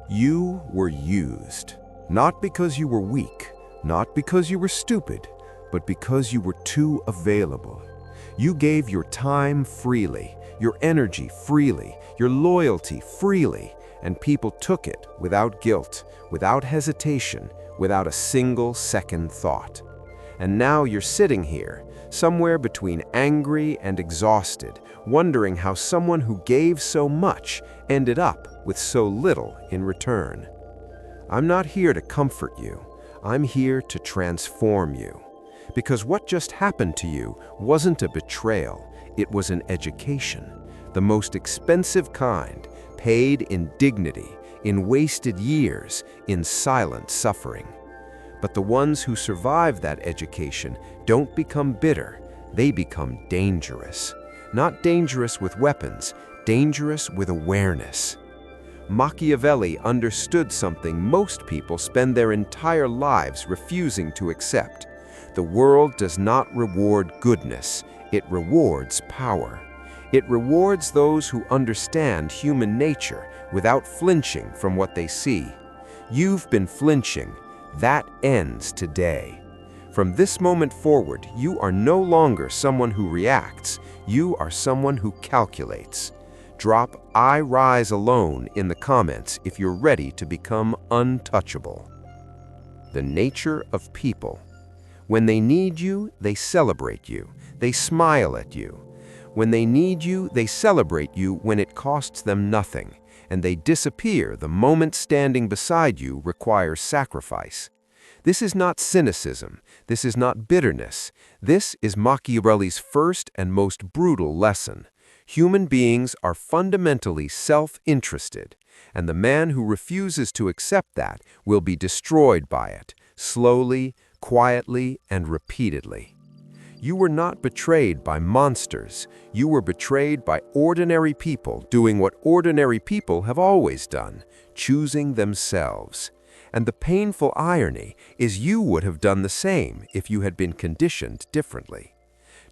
You were used, not because you were weak, not because you were stupid, but because you were too available. You gave your time freely, your energy freely, your loyalty freely, and people took it without guilt, without hesitation, without a single second thought. And now you're sitting here, somewhere between angry and exhausted, wondering how someone who gave so much ended up with so little in return. I'm not here to comfort you. I'm here to transform you. Because what just happened to you wasn't a betrayal, it was an education. The most expensive kind, paid in dignity, in wasted years, in silent suffering. But the ones who survive that education don't become bitter, they become dangerous. Not dangerous with weapons, dangerous with awareness. Machiavelli understood something most people spend their entire lives refusing to accept. The world does not reward goodness, it rewards power. It rewards those who understand human nature without flinching from what they see. You've been flinching. That ends today. From this moment forward, you are no longer someone who reacts. You are someone who calculates. Drop "I rise alone" in the comments if you're ready to become untouchable. The nature of people. When they need you, they celebrate you. They smile at you. When they need you, they celebrate you when it costs them nothing, and they disappear the moment standing beside you requires sacrifice. This is not cynicism. This is not bitterness. This is Machiavelli's first and most brutal lesson. Human beings are fundamentally self-interested, and the man who refuses to accept that will be destroyed by it, slowly, quietly, and repeatedly. You were not betrayed by monsters. You were betrayed by ordinary people doing what ordinary people have always done, choosing themselves. And the painful irony is you would have done the same if you had been conditioned differently.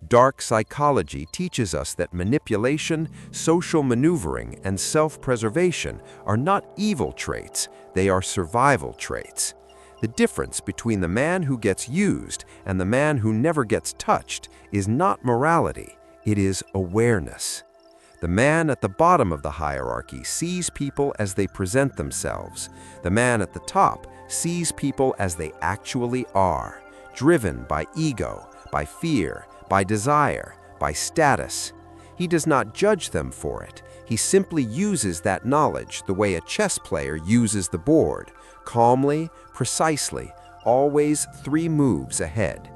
Dark psychology teaches us that manipulation, social maneuvering, and self-preservation are not evil traits, they are survival traits. The difference between the man who gets used and the man who never gets touched is not morality, it is awareness. The man at the bottom of the hierarchy sees people as they present themselves. The man at the top sees people as they actually are, driven by ego, by fear, by desire, by status. He does not judge them for it. He simply uses that knowledge the way a chess player uses the board, calmly, precisely, always 3 moves ahead.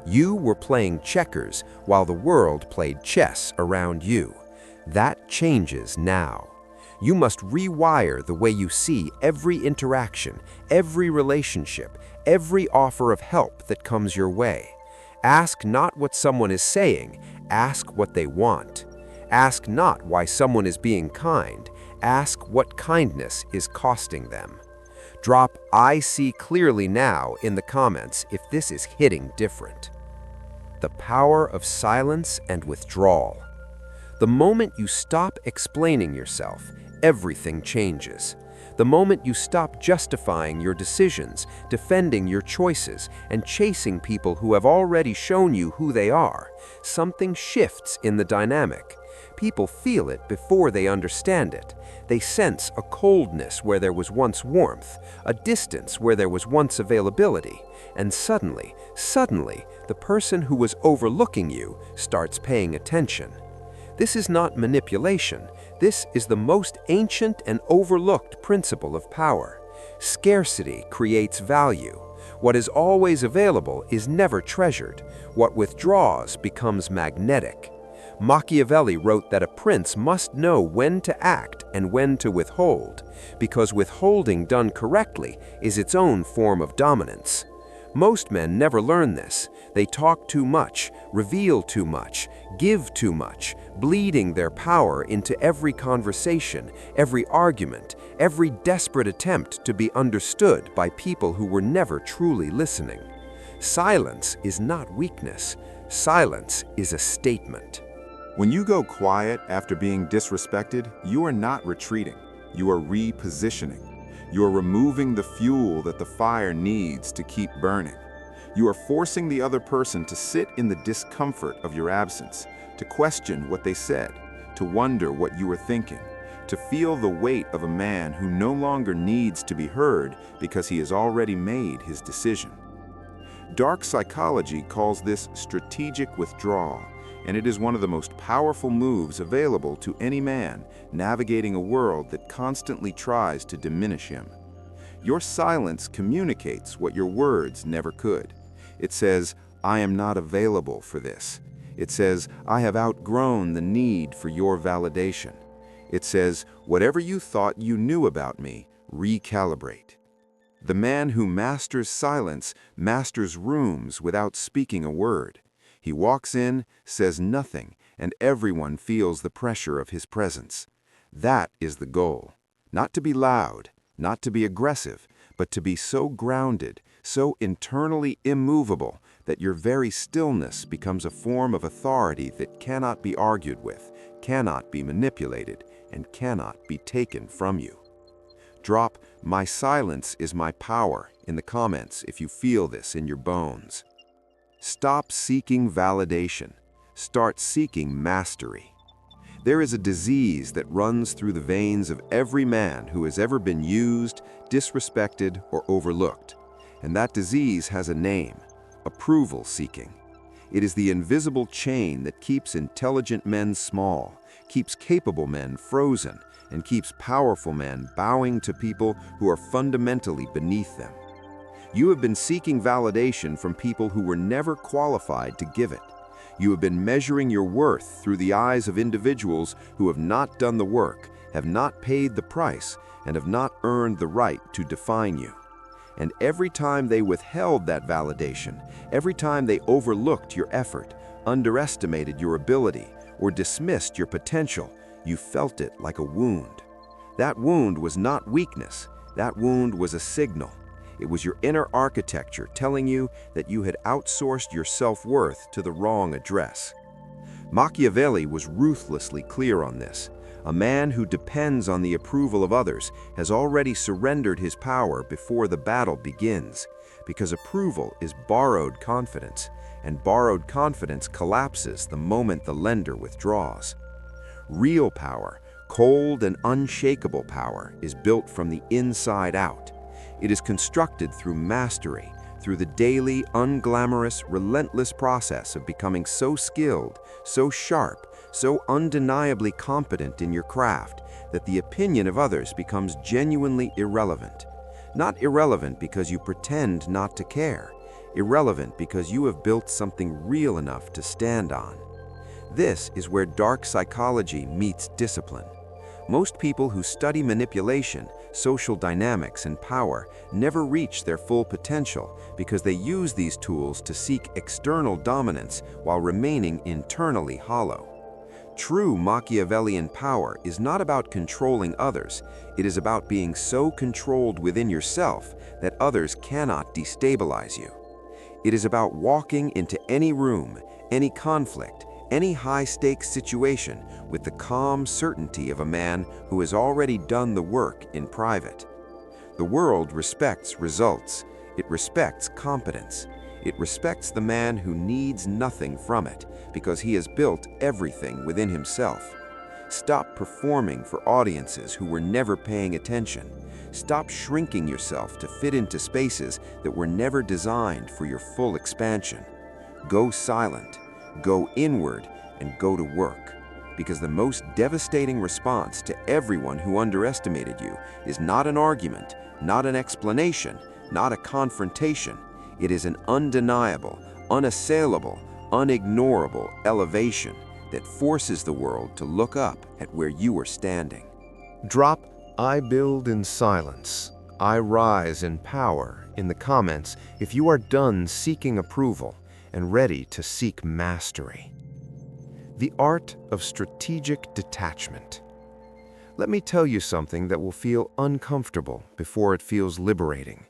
You were playing checkers while the world played chess around you. That changes now. You must rewire the way you see every interaction, every relationship, every offer of help that comes your way. Ask not what someone is saying, ask what they want. Ask not why someone is being kind, ask what kindness is costing them. Drop "I see clearly now" in the comments if this is hitting different. The power of silence and withdrawal. The moment you stop explaining yourself, everything changes. The moment you stop justifying your decisions, defending your choices, and chasing people who have already shown you who they are, something shifts in the dynamic. People feel it before they understand it. They sense a coldness where there was once warmth, a distance where there was once availability, and suddenly, the person who was overlooking you starts paying attention. This is not manipulation. This is the most ancient and overlooked principle of power. Scarcity creates value. What is always available is never treasured. What withdraws becomes magnetic. Machiavelli wrote that a prince must know when to act and when to withhold, because withholding done correctly is its own form of dominance. Most men never learn this. They talk too much, reveal too much, give too much, bleeding their power into every conversation, every argument, every desperate attempt to be understood by people who were never truly listening. Silence is not weakness. Silence is a statement. When you go quiet after being disrespected, you are not retreating. You are repositioning. You are removing the fuel that the fire needs to keep burning. You are forcing the other person to sit in the discomfort of your absence, to question what they said, to wonder what you were thinking, to feel the weight of a man who no longer needs to be heard because he has already made his decision. Dark psychology calls this strategic withdrawal, and it is one of the most powerful moves available to any man navigating a world that constantly tries to diminish him. Your silence communicates what your words never could. It says, "I am not available for this." It says, "I have outgrown the need for your validation." It says, "Whatever you thought you knew about me, recalibrate." The man who masters silence masters rooms without speaking a word. He walks in, says nothing, and everyone feels the pressure of his presence. That is the goal. Not to be loud, not to be aggressive, but to be so grounded, so internally immovable, that your very stillness becomes a form of authority that cannot be argued with, cannot be manipulated, and cannot be taken from you. Drop "My silence is my power" in the comments if you feel this in your bones. Stop seeking validation. Start seeking mastery. There is a disease that runs through the veins of every man who has ever been used, disrespected, or overlooked. And that disease has a name: approval seeking. It is the invisible chain that keeps intelligent men small, keeps capable men frozen, and keeps powerful men bowing to people who are fundamentally beneath them. You have been seeking validation from people who were never qualified to give it. You have been measuring your worth through the eyes of individuals who have not done the work, have not paid the price, and have not earned the right to define you. And every time they withheld that validation, every time they overlooked your effort, underestimated your ability, or dismissed your potential, you felt it like a wound. That wound was not weakness. That wound was a signal. It was your inner architecture telling you that you had outsourced your self-worth to the wrong address. Machiavelli was ruthlessly clear on this. A man who depends on the approval of others has already surrendered his power before the battle begins, because approval is borrowed confidence, and borrowed confidence collapses the moment the lender withdraws. Real power, cold and unshakable power, is built from the inside out. It is constructed through mastery, through the daily, unglamorous, relentless process of becoming so skilled, so sharp, so undeniably competent in your craft that the opinion of others becomes genuinely irrelevant. Not irrelevant because you pretend not to care, irrelevant because you have built something real enough to stand on. This is where dark psychology meets discipline. Most people who study manipulation, social dynamics, and power never reach their full potential because they use these tools to seek external dominance while remaining internally hollow. True Machiavellian power is not about controlling others. It is about being so controlled within yourself that others cannot destabilize you. It is about walking into any room, any conflict, any high-stakes situation with the calm certainty of a man who has already done the work in private. The world respects results. It respects competence. It respects the man who needs nothing from it because he has built everything within himself. Stop performing for audiences who were never paying attention. Stop shrinking yourself to fit into spaces that were never designed for your full expansion. Go silent. Go inward and go to work, because the most devastating response to everyone who underestimated you is not an argument, not an explanation, not a confrontation. It is an undeniable, unassailable, unignorable elevation that forces the world to look up at where you are standing. Drop "I build in silence, I rise in power" in the comments if you are done seeking approval and ready to seek mastery. The art of strategic detachment. Let me tell you something that will feel uncomfortable before it feels liberating.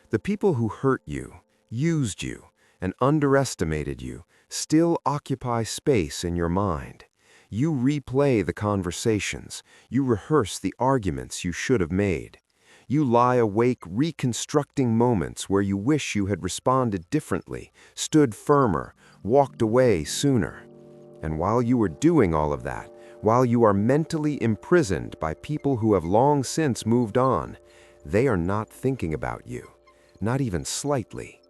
The people who hurt you, used you, and underestimated you still occupy space in your mind. You replay the conversations. You rehearse the arguments you should have made. You lie awake reconstructing moments where you wish you had responded differently, stood firmer, walked away sooner. And while you are doing all of that, while you are mentally imprisoned by people who have long since moved on, they are not thinking about you, not even slightly.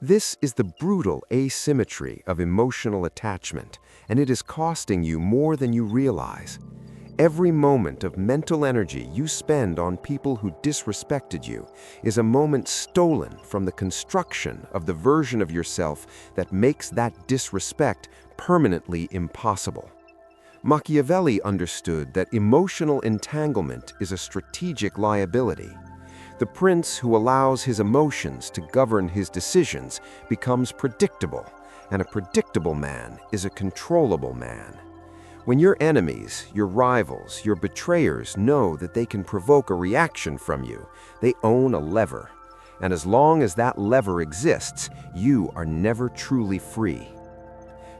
This is the brutal asymmetry of emotional attachment, and it is costing you more than you realize. Every moment of mental energy you spend on people who disrespected you is a moment stolen from the construction of the version of yourself that makes that disrespect permanently impossible. Machiavelli understood that emotional entanglement is a strategic liability. The prince who allows his emotions to govern his decisions becomes predictable, and a predictable man is a controllable man. When your enemies, your rivals, your betrayers know that they can provoke a reaction from you, they own a lever. And as long as that lever exists, you are never truly free.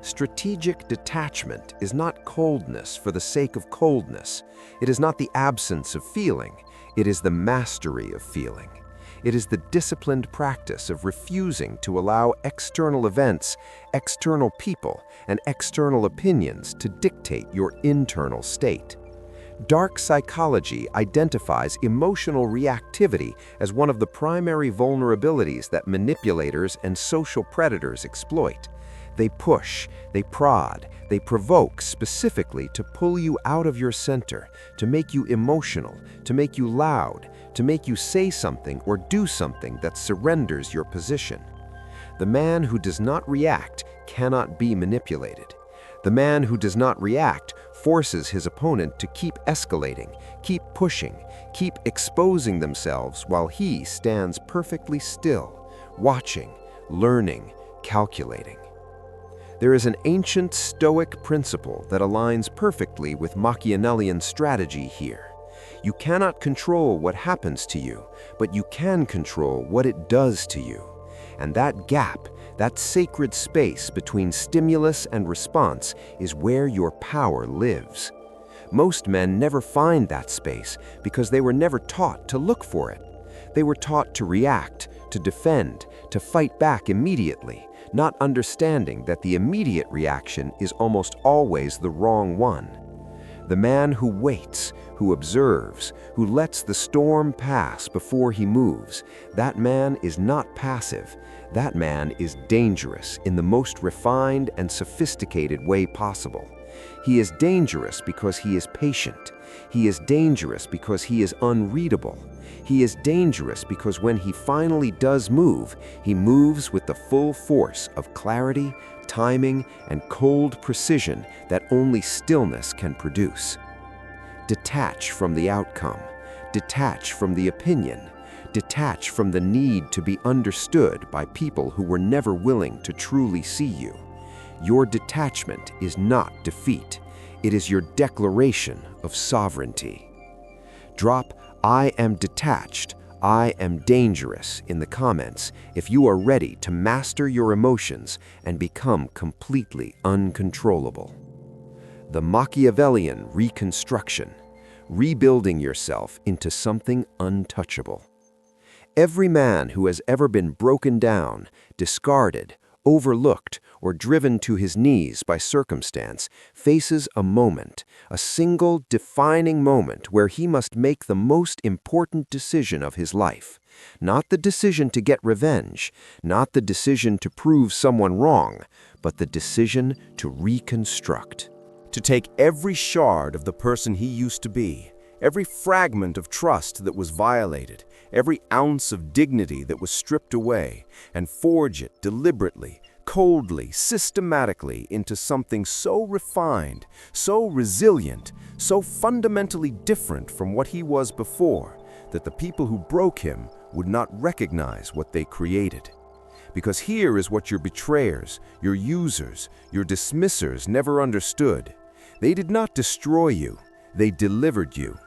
Strategic detachment is not coldness for the sake of coldness. It is not the absence of feeling. It is the mastery of feeling. It is the disciplined practice of refusing to allow external events, external people, and external opinions to dictate your internal state. Dark psychology identifies emotional reactivity as one of the primary vulnerabilities that manipulators and social predators exploit. They push, they prod, they provoke specifically to pull you out of your center, to make you emotional, to make you loud, to make you say something or do something that surrenders your position. The man who does not react cannot be manipulated. The man who does not react forces his opponent to keep escalating, keep pushing, keep exposing themselves while he stands perfectly still, watching, learning, calculating. There is an ancient Stoic principle that aligns perfectly with Machiavellian strategy here. You cannot control what happens to you, but you can control what it does to you. And that gap, that sacred space between stimulus and response, is where your power lives. Most men never find that space because they were never taught to look for it. They were taught to react, to defend, to fight back immediately, not understanding that the immediate reaction is almost always the wrong one. The man who waits, who observes, who lets the storm pass before he moves, that man is not passive. That man is dangerous in the most refined and sophisticated way possible. He is dangerous because he is patient. He is dangerous because he is unreadable. He is dangerous because when he finally does move, he moves with the full force of clarity, timing, and cold precision that only stillness can produce. Detach from the outcome. Detach from the opinion. Detach from the need to be understood by people who were never willing to truly see you. Your detachment is not defeat. It is your declaration of sovereignty. Drop "I am detached, I am dangerous" in the comments if you are ready to master your emotions and become completely uncontrollable. The Machiavellian reconstruction, rebuilding yourself into something untouchable. Every man who has ever been broken down, discarded, overlooked, or driven to his knees by circumstance faces a moment, a single defining moment where he must make the most important decision of his life. Not the decision to get revenge, not the decision to prove someone wrong, but the decision to reconstruct. To take every shard of the person he used to be, every fragment of trust that was violated, every ounce of dignity that was stripped away, and forge it deliberately, coldly, systematically into something so refined, so resilient, so fundamentally different from what he was before, that the people who broke him would not recognize what they created. Because here is what your betrayers, your users, your dismissers never understood. They did not destroy you, they delivered you.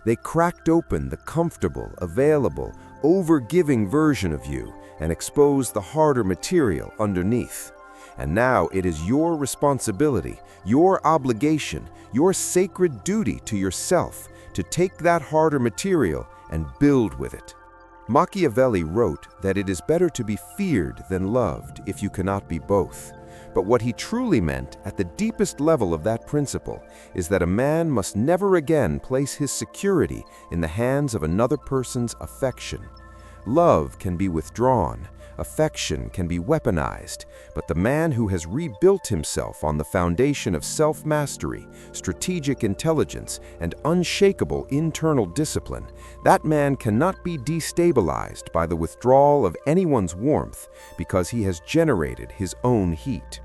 They cracked open the comfortable, available, over-giving version of you and exposed the harder material underneath. And now it is your responsibility, your obligation, your sacred duty to yourself to take that harder material and build with it. Machiavelli wrote that it is better to be feared than loved if you cannot be both. But what he truly meant at the deepest level of that principle is that a man must never again place his security in the hands of another person's affection. Love can be withdrawn, affection can be weaponized, but the man who has rebuilt himself on the foundation of self-mastery, strategic intelligence, and unshakable internal discipline, that man cannot be destabilized by the withdrawal of anyone's warmth because he has generated his own heat.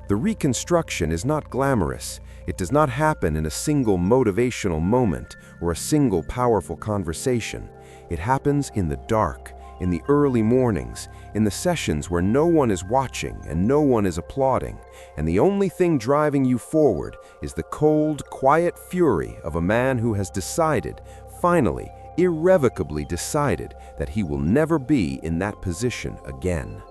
The reconstruction is not glamorous. It does not happen in a single motivational moment or a single powerful conversation. It happens in the dark, in the early mornings, in the sessions where no one is watching and no one is applauding, and the only thing driving you forward is the cold, quiet fury of a man who has decided, finally, irrevocably decided, that he will never be in that position again.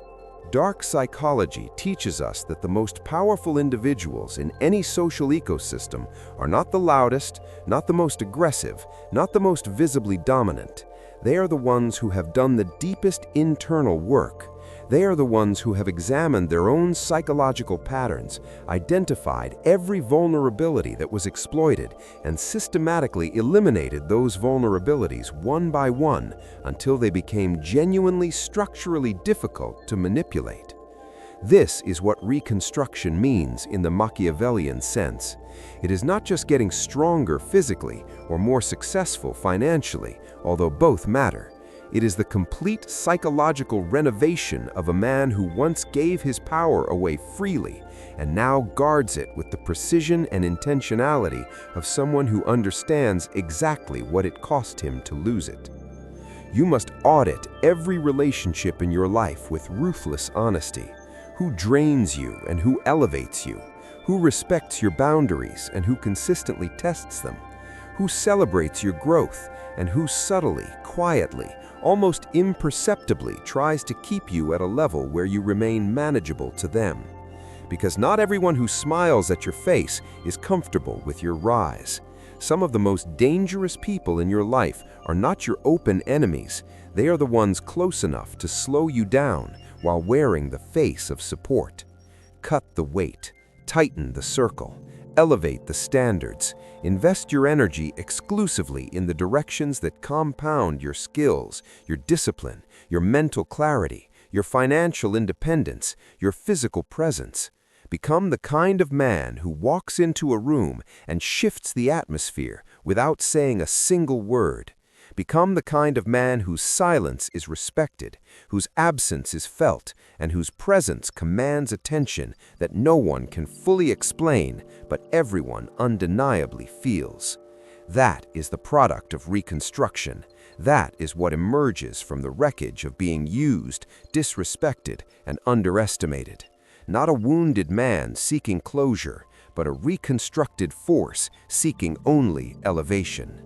Dark psychology teaches us that the most powerful individuals in any social ecosystem are not the loudest, not the most aggressive, not the most visibly dominant. They are the ones who have done the deepest internal work. They are the ones who have examined their own psychological patterns, identified every vulnerability that was exploited, and systematically eliminated those vulnerabilities one by one until they became genuinely structurally difficult to manipulate. This is what reconstruction means in the Machiavellian sense. It is not just getting stronger physically or more successful financially, although both matter. It is the complete psychological renovation of a man who once gave his power away freely and now guards it with the precision and intentionality of someone who understands exactly what it cost him to lose it. You must audit every relationship in your life with ruthless honesty. Who drains you and who elevates you? Who respects your boundaries and who consistently tests them? Who celebrates your growth and who subtly, quietly, almost imperceptibly tries to keep you at a level where you remain manageable to them? Because not everyone who smiles at your face is comfortable with your rise. Some of the most dangerous people in your life are not your open enemies. They are the ones close enough to slow you down while wearing the face of support. Cut the weight, tighten the circle, elevate the standards, invest your energy exclusively in the directions that compound your skills, your discipline, your mental clarity, your financial independence, your physical presence. Become the kind of man who walks into a room and shifts the atmosphere without saying a single word. Become the kind of man whose silence is respected, whose absence is felt, and whose presence commands attention that no one can fully explain, but everyone undeniably feels. That is the product of reconstruction. That is what emerges from the wreckage of being used, disrespected, and underestimated. Not a wounded man seeking closure, but a reconstructed force seeking only elevation.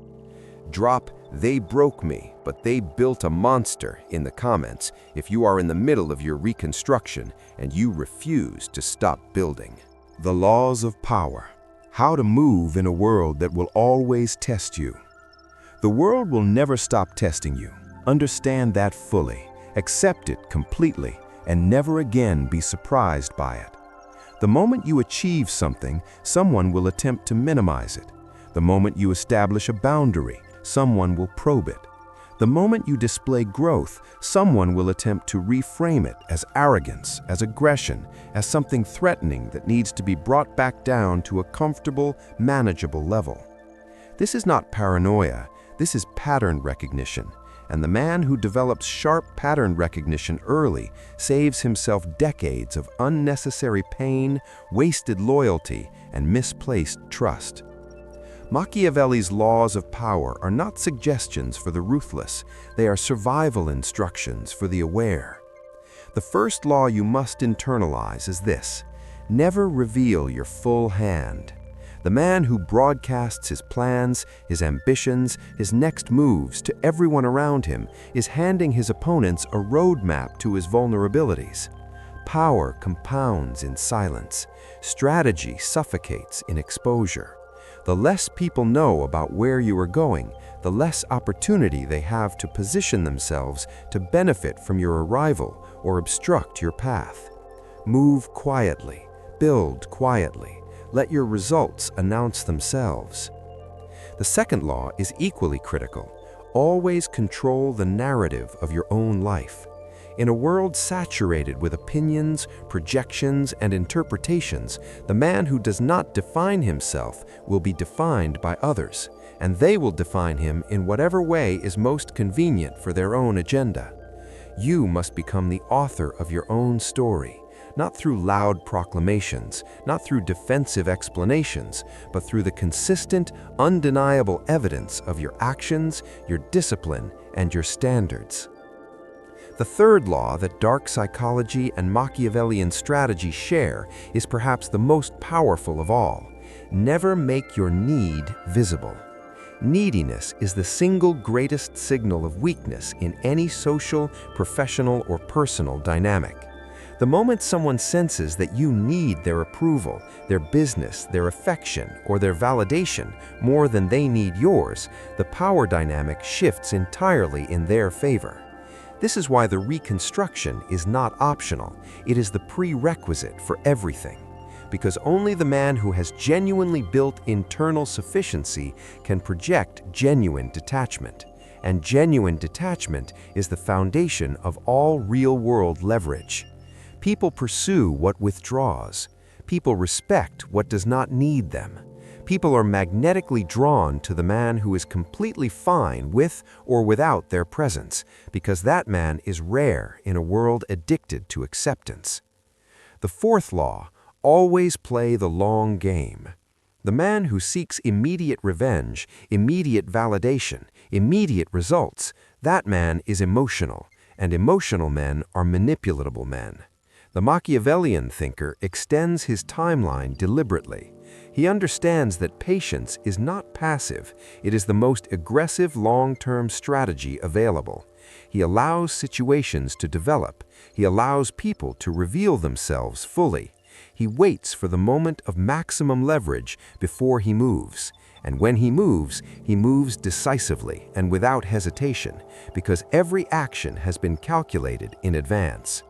Drop "they broke me, but they built a monster" in the comments if you are in the middle of your reconstruction and you refuse to stop building. The laws of power. How to move in a world that will always test you. The world will never stop testing you. Understand that fully, accept it completely, and never again be surprised by it. The moment you achieve something, someone will attempt to minimize it. The moment you establish a boundary, someone will probe it. The moment you display growth, someone will attempt to reframe it as arrogance, as aggression, as something threatening that needs to be brought back down to a comfortable, manageable level. This is not paranoia, this is pattern recognition. And the man who develops sharp pattern recognition early saves himself decades of unnecessary pain, wasted loyalty, and misplaced trust. Machiavelli's laws of power are not suggestions for the ruthless, they are survival instructions for the aware. The first law you must internalize is this: never reveal your full hand. The man who broadcasts his plans, his ambitions, his next moves to everyone around him is handing his opponents a roadmap to his vulnerabilities. Power compounds in silence. Strategy suffocates in exposure. The less people know about where you are going, the less opportunity they have to position themselves to benefit from your arrival or obstruct your path. Move quietly, build quietly, let your results announce themselves. The second law is equally critical. Always control the narrative of your own life. In a world saturated with opinions, projections, and interpretations, the man who does not define himself will be defined by others, and they will define him in whatever way is most convenient for their own agenda. You must become the author of your own story, not through loud proclamations, not through defensive explanations, but through the consistent, undeniable evidence of your actions, your discipline, and your standards. The third law that dark psychology and Machiavellian strategy share is perhaps the most powerful of all. Never make your need visible. Neediness is the single greatest signal of weakness in any social, professional, or personal dynamic. The moment someone senses that you need their approval, their business, their affection, or their validation more than they need yours, the power dynamic shifts entirely in their favor. This is why the reconstruction is not optional. It is the prerequisite for everything. Because only the man who has genuinely built internal sufficiency can project genuine detachment. And genuine detachment is the foundation of all real-world leverage. People pursue what withdraws. People respect what does not need them. People are magnetically drawn to the man who is completely fine with or without their presence, because that man is rare in a world addicted to acceptance. The fourth law: always play the long game. The man who seeks immediate revenge, immediate validation, immediate results, that man is emotional, and emotional men are manipulatable men. The Machiavellian thinker extends his timeline deliberately. He understands that patience is not passive, it is the most aggressive long-term strategy available. He allows situations to develop. He allows people to reveal themselves fully. He waits for the moment of maximum leverage before he moves. And when he moves decisively and without hesitation, because every action has been calculated in advance.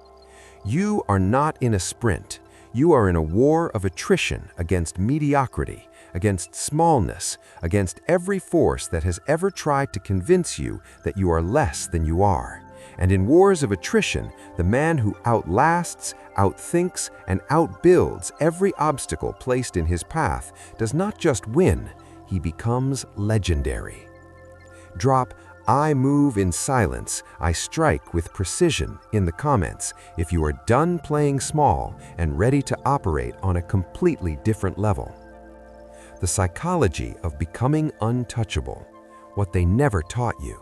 You are not in a sprint. You are in a war of attrition against mediocrity, against smallness, against every force that has ever tried to convince you that you are less than you are. And in wars of attrition, the man who outlasts, outthinks, and outbuilds every obstacle placed in his path does not just win, he becomes legendary. Drop "I move in silence, I strike with precision" in the comments if you are done playing small and ready to operate on a completely different level. The psychology of becoming untouchable, what they never taught you.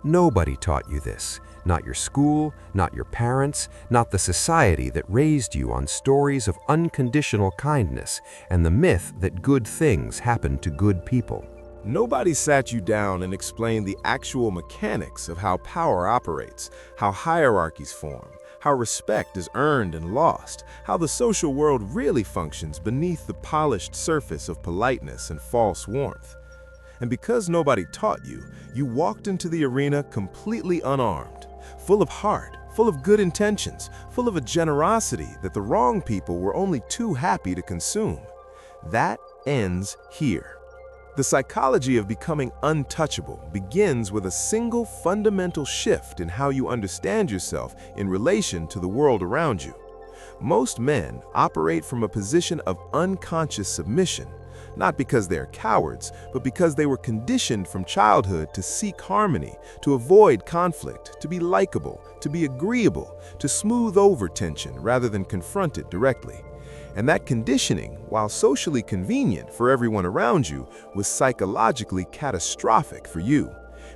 Nobody taught you this, not your school, not your parents, not the society that raised you on stories of unconditional kindness and the myth that good things happen to good people. Nobody sat you down and explained the actual mechanics of how power operates, how hierarchies form, how respect is earned and lost, how the social world really functions beneath the polished surface of politeness and false warmth. And because nobody taught you, you walked into the arena completely unarmed, full of heart, full of good intentions, full of a generosity that the wrong people were only too happy to consume. That ends here. The psychology of becoming untouchable begins with a single fundamental shift in how you understand yourself in relation to the world around you. Most men operate from a position of unconscious submission, not because they're cowards, but because they were conditioned from childhood to seek harmony, to avoid conflict, to be likable, to be agreeable, to smooth over tension rather than confront it directly. And that conditioning, while socially convenient for everyone around you, was psychologically catastrophic for you.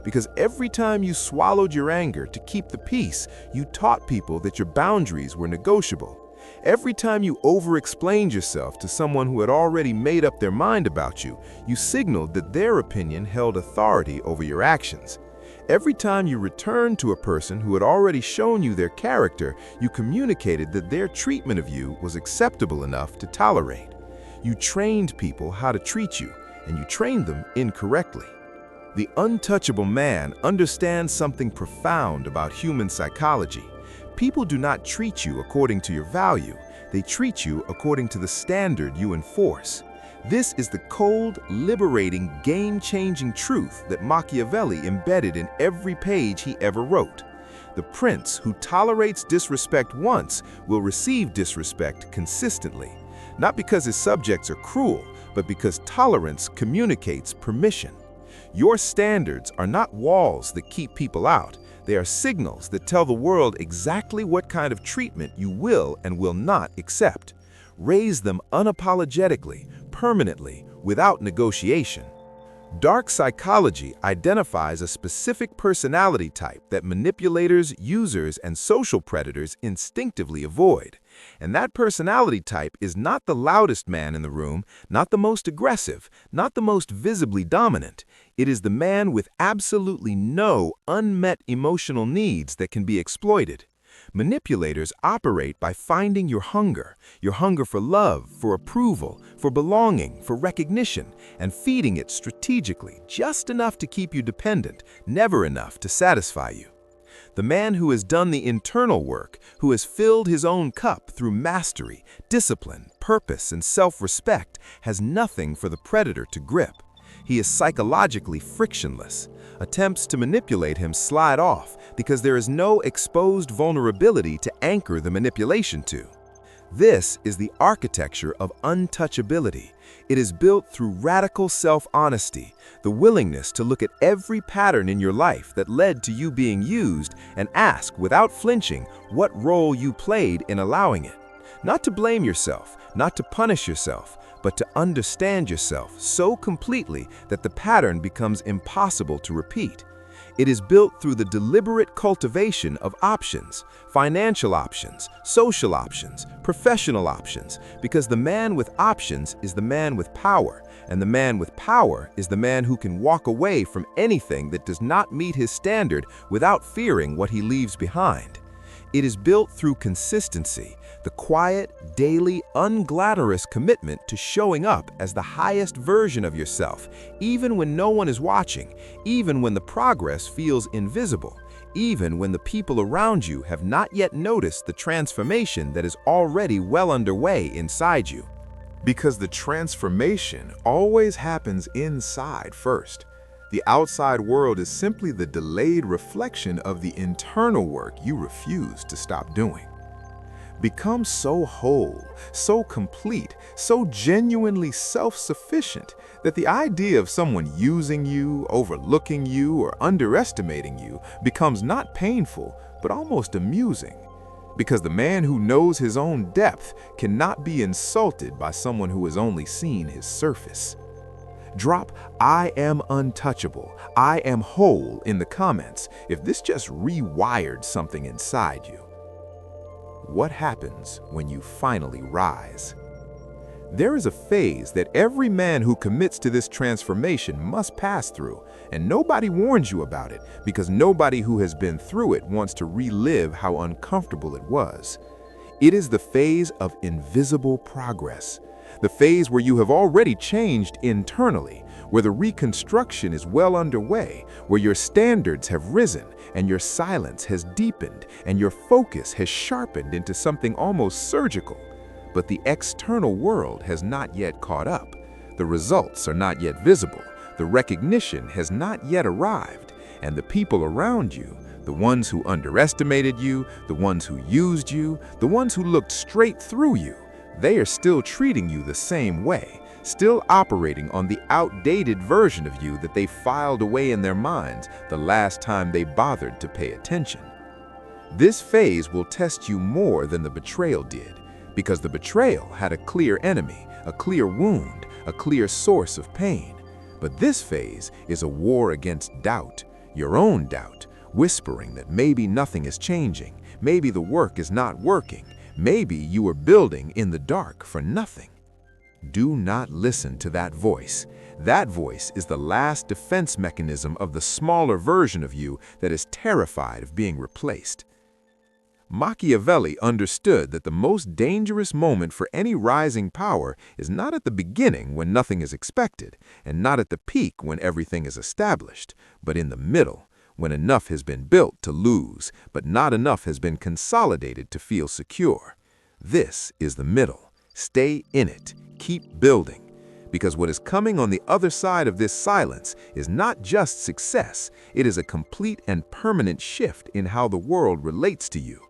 Because every time you swallowed your anger to keep the peace, you taught people that your boundaries were negotiable. Every time you over-explained yourself to someone who had already made up their mind about you, you signaled that their opinion held authority over your actions. Every time you returned to a person who had already shown you their character, you communicated that their treatment of you was acceptable enough to tolerate. You trained people how to treat you, and you trained them incorrectly. The untouchable man understands something profound about human psychology. People do not treat you according to your value. They treat you according to the standard you enforce. This is the cold, liberating, game-changing truth that Machiavelli embedded in every page he ever wrote. The prince who tolerates disrespect once will receive disrespect consistently, not because his subjects are cruel, but because tolerance communicates permission. Your standards are not walls that keep people out. They are signals that tell the world exactly what kind of treatment you will and will not accept. Raise them unapologetically, permanently, without negotiation. Dark psychology identifies a specific personality type that manipulators, users, and social predators instinctively avoid. And that personality type is not the loudest man in the room, not the most aggressive, not the most visibly dominant. It is the man with absolutely no unmet emotional needs that can be exploited. Manipulators operate by finding your hunger for love, for approval, for belonging, for recognition, and feeding it strategically, just enough to keep you dependent, never enough to satisfy you. The man who has done the internal work, who has filled his own cup through mastery, discipline, purpose, and self-respect, has nothing for the predator to grip. He is psychologically frictionless. Attempts to manipulate him slide off because there is no exposed vulnerability to anchor the manipulation to. This is the architecture of untouchability. It is built through radical self-honesty, the willingness to look at every pattern in your life that led to you being used and ask without flinching what role you played in allowing it. Not to blame yourself, not to punish yourself, but to understand yourself so completely that the pattern becomes impossible to repeat. It is built through the deliberate cultivation of options, financial options, social options, professional options, because the man with options is the man with power, and the man with power is the man who can walk away from anything that does not meet his standard without fearing what he leaves behind. It is built through consistency, the quiet, daily, unglamorous commitment to showing up as the highest version of yourself, even when no one is watching, even when the progress feels invisible, even when the people around you have not yet noticed the transformation that is already well underway inside you. Because the transformation always happens inside first. The outside world is simply the delayed reflection of the internal work you refuse to stop doing. Become so whole, so complete, so genuinely self-sufficient that the idea of someone using you, overlooking you, or underestimating you becomes not painful, but almost amusing. Because the man who knows his own depth cannot be insulted by someone who has only seen his surface. Drop "I am untouchable, I am whole" in the comments if this just rewired something inside you. What happens when you finally rise? There is a phase that every man who commits to this transformation must pass through, and nobody warns you about it because nobody who has been through it wants to relive how uncomfortable it was. It is the phase of invisible progress. The phase where you have already changed internally, where the reconstruction is well underway, where your standards have risen and your silence has deepened and your focus has sharpened into something almost surgical. But the external world has not yet caught up. The results are not yet visible. The recognition has not yet arrived. And the people around you, the ones who underestimated you, the ones who used you, the ones who looked straight through you, they are still treating you the same way, still operating on the outdated version of you that they filed away in their minds the last time they bothered to pay attention. This phase will test you more than the betrayal did, because the betrayal had a clear enemy, a clear wound, a clear source of pain. But this phase is a war against doubt, your own doubt, whispering that maybe nothing is changing, maybe the work is not working, maybe you are building in the dark for nothing. Do not listen to that voice. That voice is the last defense mechanism of the smaller version of you that is terrified of being replaced. Machiavelli understood that the most dangerous moment for any rising power is not at the beginning when nothing is expected, and not at the peak when everything is established, but in the middle, when enough has been built to lose, but not enough has been consolidated to feel secure. This is the middle. Stay in it. Keep building. Because what is coming on the other side of this silence is not just success, it is a complete and permanent shift in how the world relates to you.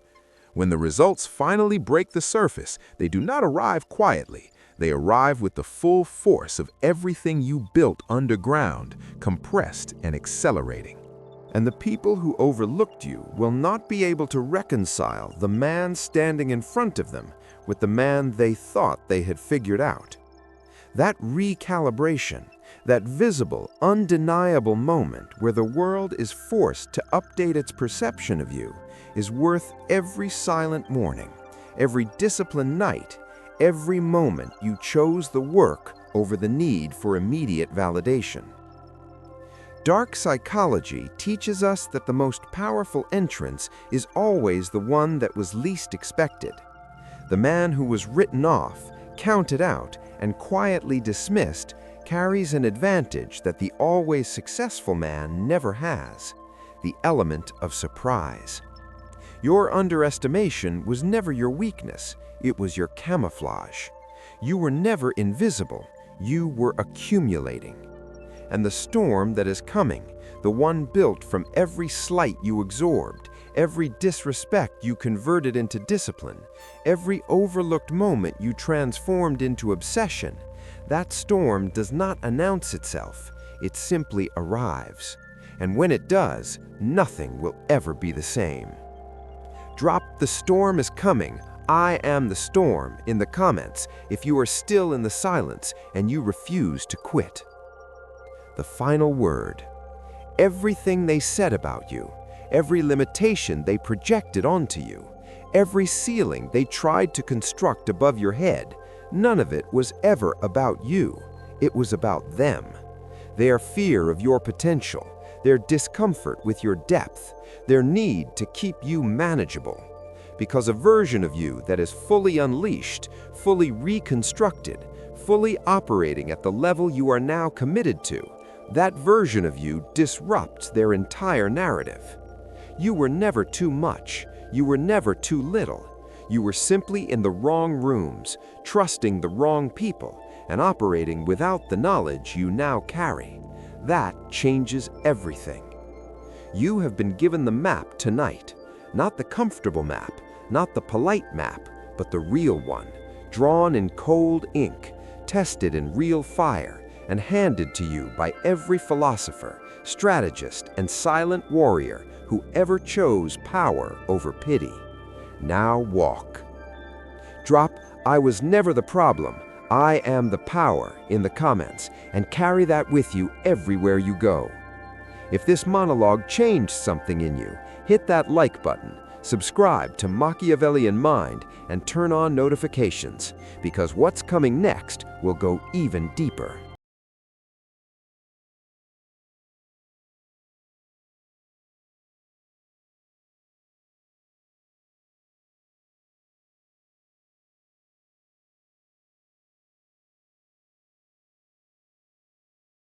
When the results finally break the surface, they do not arrive quietly. They arrive with the full force of everything you built underground, compressed and accelerating. And the people who overlooked you will not be able to reconcile the man standing in front of them with the man they thought they had figured out. That recalibration, that visible, undeniable moment where the world is forced to update its perception of you, is worth every silent morning, every disciplined night, every moment you chose the work over the need for immediate validation. Dark psychology teaches us that the most powerful entrance is always the one that was least expected. The man who was written off, counted out, and quietly dismissed carries an advantage that the always successful man never has: the element of surprise. Your underestimation was never your weakness, it was your camouflage. You were never invisible, you were accumulating. And the storm that is coming, the one built from every slight you absorbed, every disrespect you converted into discipline, every overlooked moment you transformed into obsession, that storm does not announce itself, it simply arrives. And when it does, nothing will ever be the same. Drop "the storm is coming, I am the storm" in the comments if you are still in the silence and you refuse to quit. The final word. Everything they said about you, every limitation they projected onto you, every ceiling they tried to construct above your head, none of it was ever about you. It was about them. Their fear of your potential, their discomfort with your depth, their need to keep you manageable. Because a version of you that is fully unleashed, fully reconstructed, fully operating at the level you are now committed to, that version of you disrupts their entire narrative. You were never too much. You were never too little. You were simply in the wrong rooms, trusting the wrong people, and operating without the knowledge you now carry. That changes everything. You have been given the map tonight, not the comfortable map, not the polite map, but the real one, drawn in cold ink, tested in real fire, and handed to you by every philosopher, strategist, and silent warrior who ever chose power over pity. Now walk. Drop "I was never the problem, I am the power" in the comments, and carry that with you everywhere you go. If this monologue changed something in you, hit that like button, subscribe to Machiavellian Mind, and turn on notifications, because what's coming next will go even deeper.